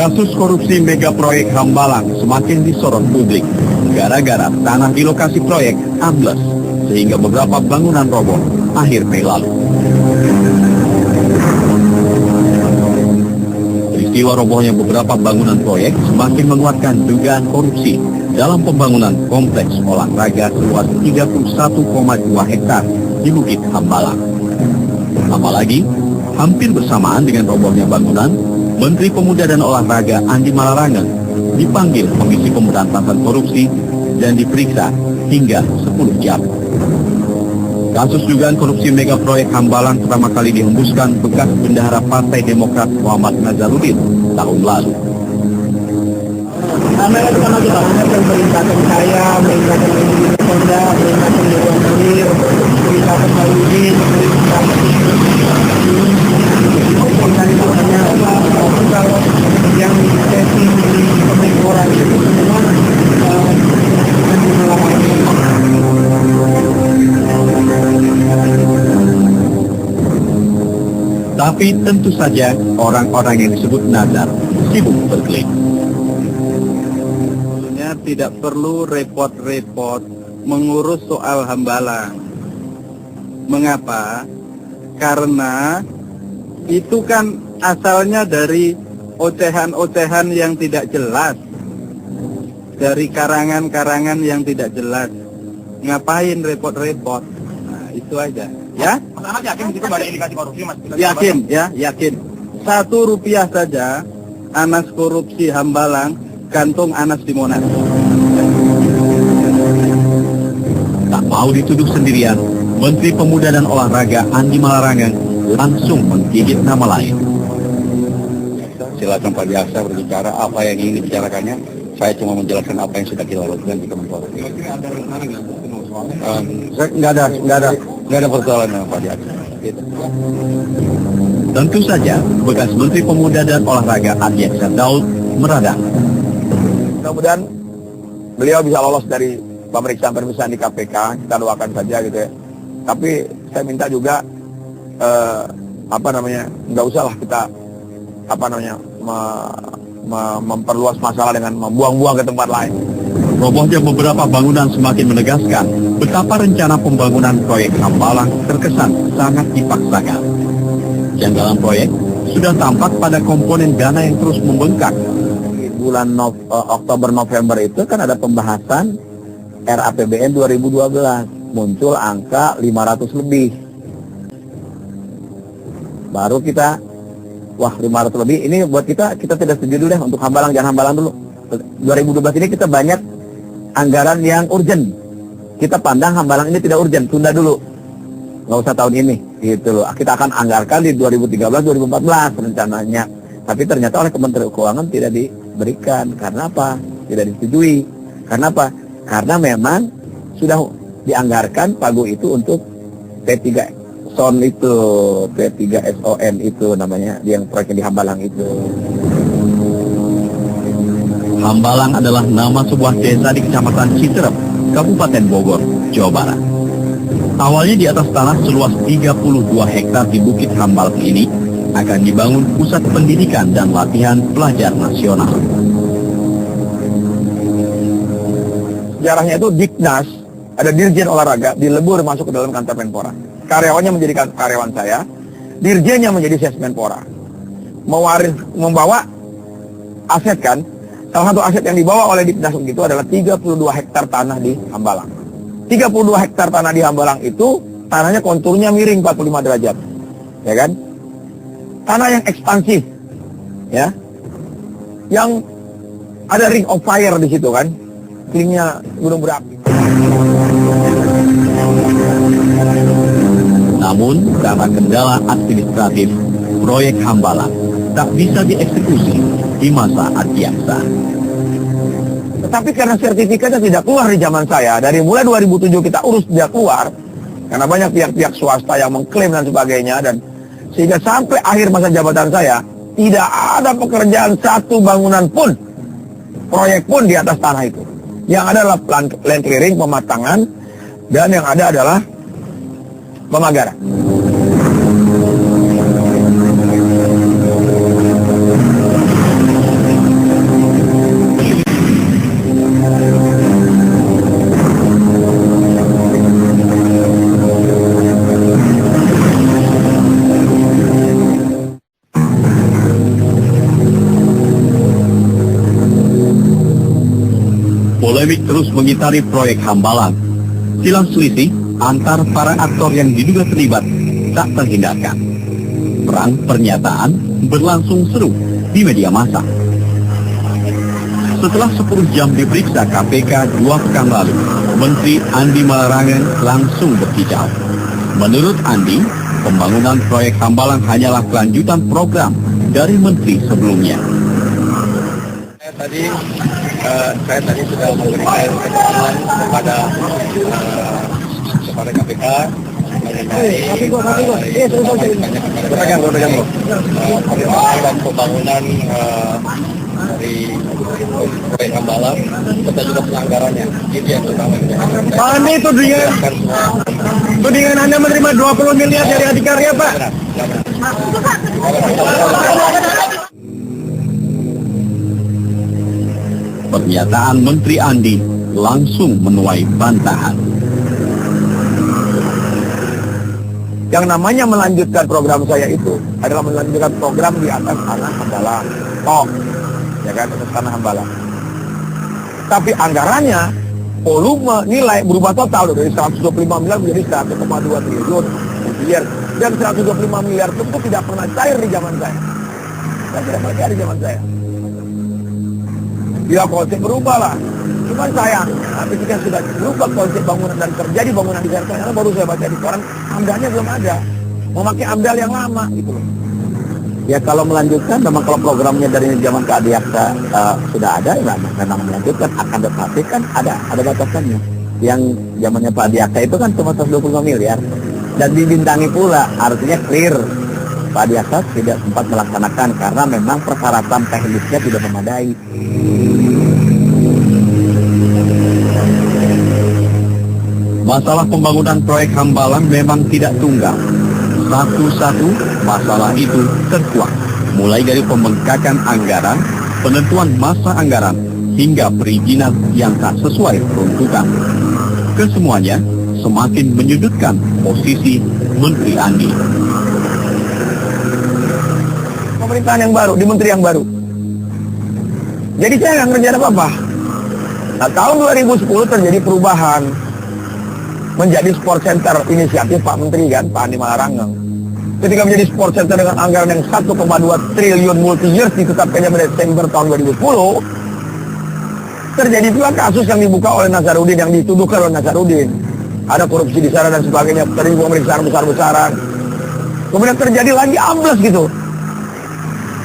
Kasus korupsi mega proyek Hambalang semakin disorot publik gara-gara tanah di lokasi proyek ambles sehingga beberapa bangunan roboh akhir Mei lalu. Peristiwa robohnya beberapa bangunan proyek semakin menguatkan dugaan korupsi dalam pembangunan kompleks olahraga seluas 31,2 hektar di Bukit Hambalang. Apalagi, hampir bersamaan dengan robohnya bangunan, Menteri Pemuda dan Olahraga Andi Malarangen dipanggil Komisi Pemberantasan Korupsi dan diperiksa hingga 10 jam. Kasus dugaan korupsi mega proyek Hambalang pertama kali dihembuskan bekas bendahara Partai Demokrat Muhammad Nazarudin tahun lalu. Sama kita perintahkan saya, perintahkan Polda, perintahkan Dewan Kurir, perintahkan Maludin, perintahkan kalau yang setting di Kemenpora itu semua Tapi tentu saja orang-orang yang disebut Nazar sibuk berkelit. Tidak perlu repot-repot mengurus soal Hambalang. Mengapa? Karena itu kan asalnya dari ocehan-ocehan yang tidak jelas, dari karangan-karangan yang tidak jelas. Ngapain repot-repot? Nah, itu aja, ya? Mas Ahmad yakin itu ada indikasi korupsi, Mas? Yakin, ya, yakin. 1 rupiah saja Anas korupsi Hambalang, gantung Anas di Monas. Tak mau dituduh sendirian, Menteri Pemuda dan Olahraga Andi Malarangen langsung menggigit nama lain. Silakan Pak Jaksa berbicara apa yang ingin dibicarakannya. Saya cuma menjelaskan apa yang sudah kita lakukan di Kemenpora. Nggak ada persoalan dengan Pak Jaksa. Tentu saja, bekas Menteri Pemuda dan Olahraga Andi Aksan Daud meradang. Mudah-mudahan beliau bisa lolos dari pemeriksaan di KPK, kita doakan saja gitu ya. Tapi saya minta juga nggak usahlah kita memperluas masalah dengan membuang-buang ke tempat lain. Robohnya beberapa bangunan semakin menegaskan betapa rencana pembangunan proyek Hambalang terkesan sangat dipaksakan. Janggalan proyek sudah tampak pada komponen dana yang terus membengkak. Bulan Oktober-November itu kan ada pembahasan RAPBN 2012, muncul angka 500 lebih. Baru kita, 500 lebih, ini buat kita tidak setuju dulu deh untuk Hambalang, jangan Hambalang dulu. 2012 ini kita banyak anggaran yang urgent. Kita pandang Hambalang ini tidak urgent, tunda dulu. Nggak usah tahun ini, gitu loh. Kita akan anggarkan di 2013-2014 rencananya. Tapi ternyata oleh Kementerian Keuangan tidak diberikan. Karena apa? Tidak disetujui. Karena apa? Karena memang sudah dianggarkan pagu itu untuk P3 SON itu, P3 SON itu namanya, yang proyeknya di Hambalang itu. Hambalang adalah nama sebuah desa di Kecamatan Citerep, Kabupaten Bogor, Jawa Barat. Awalnya di atas tanah seluas 32 hektar di Bukit Hambalang ini akan dibangun pusat pendidikan dan latihan pelajar nasional. Sejarahnya itu Diknas, ada Dirjen Olahraga, dilebur masuk ke dalam kantor Menpora. Karyawannya menjadi karyawan saya, dirjennya menjadi Sesmenpora. Membawa aset kan, salah satu aset yang dibawa oleh Diknas itu adalah 32 hektar tanah di Hambalang. 32 hektar tanah di Hambalang itu, tanahnya konturnya miring 45 derajat. Ya kan? Tanah yang ekspansif. Ya. Yang ada ring of fire di situ kan. Kelilingnya gunung berapi. Namun, karena kendala administratif, proyek Hambalang tak bisa dieksekusi di masa Andi Aksan. Tetapi karena sertifikatnya tidak keluar di zaman saya, dari mulai 2007 kita urus tidak keluar, karena banyak pihak-pihak swasta yang mengklaim dan sebagainya, dan sehingga sampai akhir masa jabatan saya, tidak ada pekerjaan satu bangunan pun, proyek pun di atas tanah itu. Yang ada adalah land clearing, pematangan, dan yang ada adalah pemagaran. Polemik terus mengitari proyek Hambalang. Silang selisih antar para aktor yang diduga terlibat tak terhindarkan. Perang pernyataan berlangsung seru di media massa. Setelah 10 jam diperiksa KPK 2 pekan lalu, Menteri Andi Malarangen langsung berkicau. Menurut Andi, pembangunan proyek Hambalang hanyalah kelanjutan program dari menteri sebelumnya. Saya tadi sudah memberikan keterangan kepada KPK mengenai pembangunan dari proyek Hambalang, serta juga pelanggarannya. Itu yang utama. Pak Andi, tudingan Anda menerima 20 miliar dari Adikarya, Pak. Pernyataan Menteri Andi langsung menuai bantahan. Yang namanya melanjutkan program saya itu adalah melanjutkan program di atas tanah Hambalang. Ya kan, atas tanah Hambalang. Tapi anggarannya, volume, nilai berubah total dari 125 miliar menjadi 1,2 triliun miliar. Dan 125 miliar itu tidak pernah cair di zaman saya. Tidak pernah cair di zaman saya. Ya konsep berubah lah. Cuma sayang, ketika sudah berubah konsep bangunan dan terjadi bangunan di sana, baru saya baca di koran, amdalnya belum ada. Memakai amdal yang lama gitu loh. Ya kalau melanjutkan, memang kalau programnya dari zaman Kak Adiaksa sudah ada, ya memang melanjutkan. Akan tetapi kan ada batasannya. Yang zamannya Pak Adiaksa itu kan cuma 125 miliar. Dan dibintangi pula, artinya clear. Pak Adiaksa tidak sempat melaksanakan karena memang persyaratan teknisnya tidak memadai. Masalah pembangunan proyek Hambalang memang tidak tunggal. Satu-satu masalah itu terkuak, mulai dari pembengkakan anggaran, penentuan masa anggaran, hingga perizinan yang tak sesuai peruntukan. Kesemuanya semakin menyudutkan posisi Menteri Andi. Pemerintahan yang baru, di menteri yang baru. Jadi saya nggak ngerjain apa-apa. Nah, tahun 2010 terjadi perubahan. Menjadi sport center inisiatif Pak Menteri kan, Pak Andi Malarangen. Ketika menjadi sport center dengan anggaran yang 1,2 triliun multi years ditetapkannya pada Desember tahun 2010, terjadi pula kasus yang dibuka oleh Nazarudin, yang dituduhkan oleh Nazarudin. Ada korupsi di sana dan sebagainya, terjadi pemeriksaan besar-besaran. Kemudian terjadi lagi ambles gitu.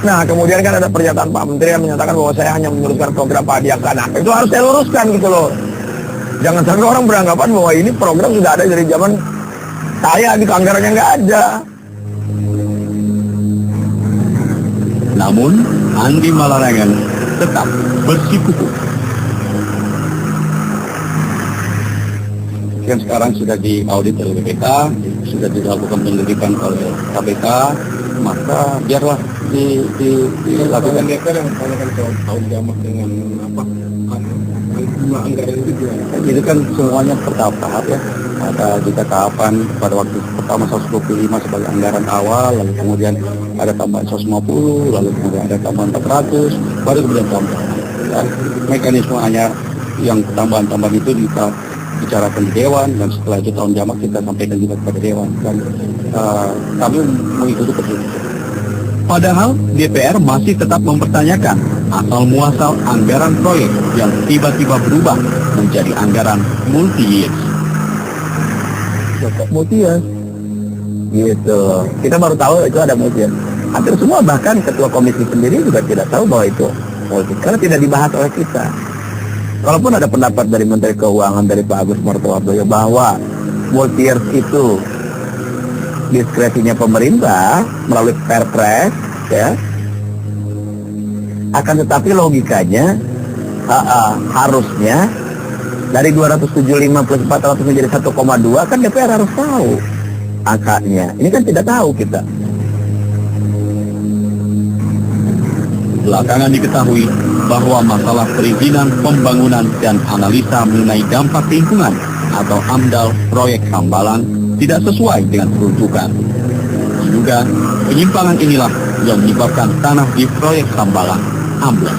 Nah, kemudian kan ada pernyataan Pak Menteri yang menyatakan bahwa saya hanya meneruskan program Pak Adiaksa. Nah, itu harus saya luruskan gitu loh. Jangan sampai orang beranggapan bahwa ini program sudah ada dari zaman saya, gitu, anggarannya nggak ada. Namun, Andi Malarangen tetap bersikukuh. Yang sekarang sudah diaudit oleh BPK, sudah dilakukan penyelidikan oleh KPK, maka biarlah dilakukan. Yang tahun jamak dengan apa? Jumlah anggaran itu juga. Itu kan semuanya bertahap-tahap ya. Ada juga tahapan pada waktu pertama 125 sebagai anggaran awal, lalu kemudian ada tambahan 150, lalu kemudian ada tambahan 400, baru kemudian tambahan. Dan mekanisme hanya yang tambahan-tambahan itu kita bicarakan di Dewan, dan setelah itu tahun jamak kita sampaikan juga kepada Dewan. Dan kami mengikuti perjuangan. Padahal DPR masih tetap mempertanyakan asal-muasal anggaran proyek yang tiba-tiba berubah menjadi anggaran multi-years. Multi-years? Gitu. Kita baru tahu itu ada multi-years. Hampir semua, bahkan ketua komisi sendiri juga tidak tahu bahwa itu multi-years, karena tidak dibahas oleh kita. Kalaupun ada pendapat dari Menteri Keuangan, dari Pak Agus Martowardoyo, bahwa multi-years itu diskresinya pemerintah melalui Perpres, ya. Akan tetapi logikanya harusnya dari 275 plus 400 menjadi 1,2, kan DPR harus tahu angkanya. Ini kan tidak tahu kita. Belakangan diketahui bahwa masalah perizinan pembangunan dan analisa mengenai dampak lingkungan atau AMDAL proyek Hambalang tidak sesuai dengan peruntukan. Juga penyimpangan inilah yang menyebabkan tanah di proyek Hambalang ambles.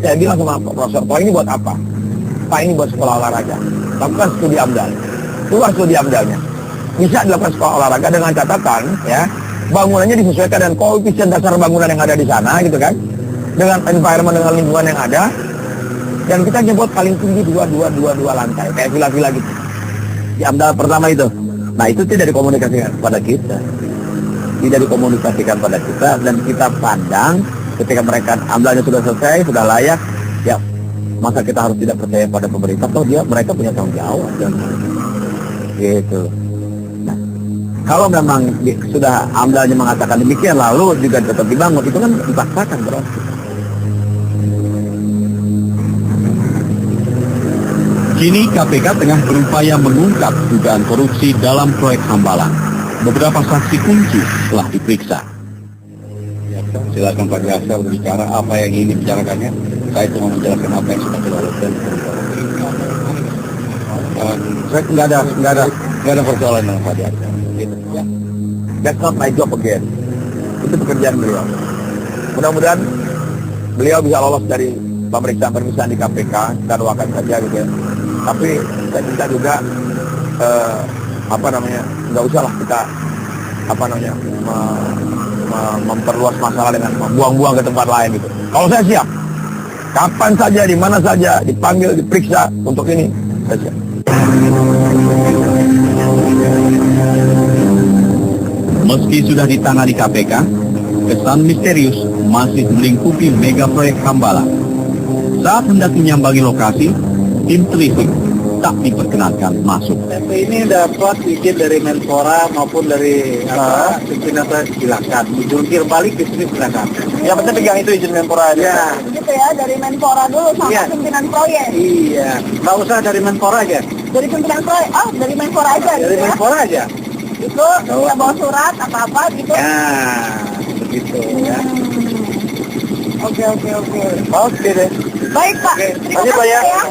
saya bilang sama Profesor, Pak ini buat apa? Pak ini buat sekolah olahraga. Lakukan studi AMDAL. Keluar studi AMDALnya. Bisa dilakukan sekolah olahraga dengan catatan, ya, bangunannya disesuaikan dengan koefisien dasar bangunan yang ada di sana, gitu kan? Dengan environment, dengan lingkungan yang ada. Dan kita nyebut paling tinggi 2 lantai, kayak villa-villa gitu. Di AMDAL pertama itu. Nah, itu tidak dikomunikasikan pada kita. Tidak dikomunikasikan pada kita, dan kita pandang ketika mereka AMDALnya sudah selesai, sudah layak, ya masa kita harus tidak percaya pada pemerintah? Toh mereka punya tanggung jawab, dan gitu. Nah, kalau memang sudah AMDALnya mengatakan demikian, lalu juga tetap dibangun, itu kan dipaksakan berarti. Kini KPK tengah berupaya mengungkap dugaan korupsi dalam proyek Hambalang. Beberapa saksi kunci telah diperiksa. Silakan Pak Jaksa berbicara apa yang ingin dibicarakannya. Saya cuma menjelaskan apa yang sudah dilakukan. Saya nggak ada persoalan dengan Pak Jaksa. That's not my job again. Itu pekerjaan beliau. Mudah-mudahan beliau bisa lolos dari pemeriksaan di KPK. Kita doakan saja gitu ya. Tapi saya minta juga nggak usahlah kita memperluas masalah dengan membuang-buang ke tempat lain gitu. Kalau saya siap, kapan saja, di mana saja, dipanggil, diperiksa untuk ini, saya siap. Meski sudah ditangani KPK, kesan misterius masih melingkupi mega proyek Hambalang. Saat hendak menyambangi lokasi, tim telisik tak diperkenankan masuk. MP ini dapat izin dari Menpora maupun dari pimpinan saya, silakan. Dijungkir balik di sini silakan. Yang penting pegang itu izin Menpora aja. Ya. Gitu ya, dari Menpora dulu sama pimpinan proyek. Iya, nggak usah dari Menpora aja. Dari pimpinan proyek, dari Menpora aja Dari gitu ya. Menpora aja. Itu dia bawa surat apa-apa gitu. Ya, begitu ya. Oke. Oke deh. Baik Pak, Oke. terima Makasih, Pak, kasih ya. ya.